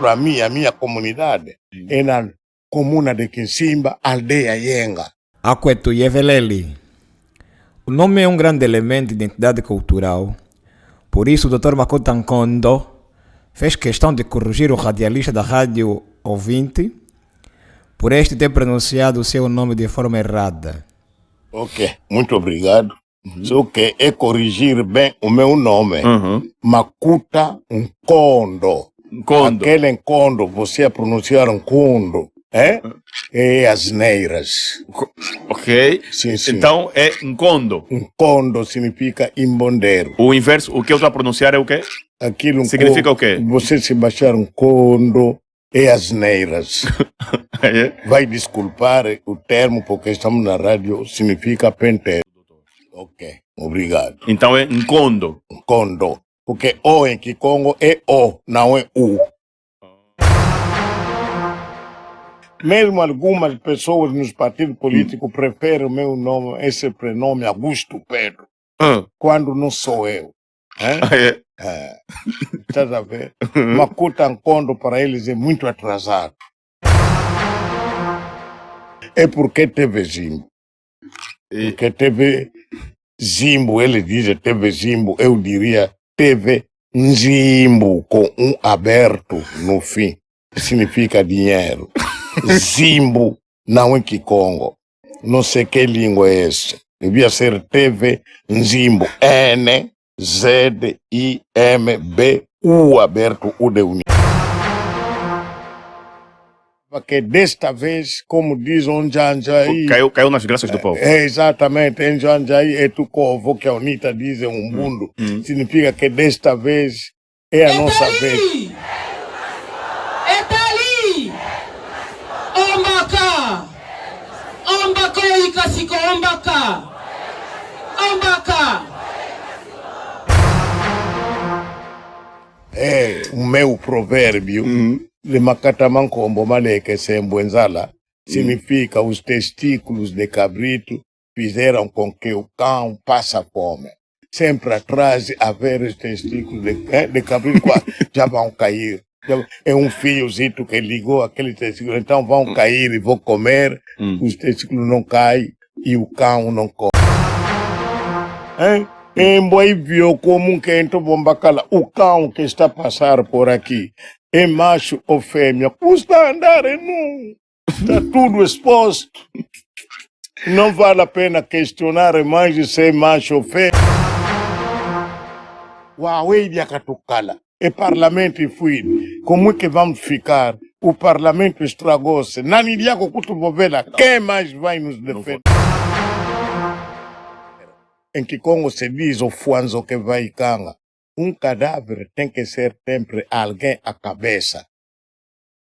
para mim, a minha comunidade, é na comuna de Kinsimba, aldeia Yenga. Akwetu Yeveleli. O nome é um grande elemento de identidade cultural. Por isso, o Dr. Makuta Nkondo fez questão de corrigir o radialista da rádio ouvinte por este ter pronunciado o seu nome de forma errada. Ok, muito obrigado. Só que é corrigir bem o meu nome. Makuta Nkondo. Aquele Nkondo, você a pronunciar Nkondo. É asneiras. Ok. Sim, sim. Então é Nkondo. Nkondo significa imbondeiro. O inverso, o que eu estou a pronunciar é o quê? Aquilo Significa o quê? Você se baixar Nkondo é asneiras. Vai desculpar o termo, porque estamos na rádio, significa penteiro. Ok, obrigado. Então é Nkondo. Nkondo. Porque O em Kikongo é O, não é U. Mesmo algumas pessoas nos partidos políticos preferem o meu nome, esse prenome Augusto Pedro, quando não sou eu. Estás a ver? Makuta Nkondo para eles é muito atrasado. É porque teve Zimbo. Porque teve Zimbo, ele diz teve Zimbo, eu diria teve Nzimbo com um aberto no fim. Significa dinheiro. Zimbo não é Kikongo. Não sei que língua é essa. Devia ser TV Nzimbo. N, Z, I, M, B, U aberto, U de união. Porque desta vez, como diz Onjanjaí... Caiu nas graças do povo. É exatamente, Onjanjaí é tu covo que a Unita diz um mundo. Significa que desta vez é a nossa vez. É o meu provérbio de Makatamankombo Maleke Sembwenzala significa os testículos de cabrito fizeram com que o cão passe fome. Sempre atrás haver os testículos de cabrito já vão cair. É um fiozito que ligou aquele testículo, então vão cair e vão comer, os testículos não caem e o cão não come. Emboi viu como que entrou bombacala. O cão que está a passar por aqui é macho ou fêmea? Custa andar nu. Está tudo exposto. Não vale a pena questionar mais de ser macho ou fêmea. Uau, ele é catucala. É parlamento e fui. Como é que vamos ficar? O parlamento estragou-se. Nani diaco kutubovela. Quem mais vai nos defender? Em Kikongo se diz o fuanzo que vai canga. Um cadáver tem que ser sempre alguém à cabeça.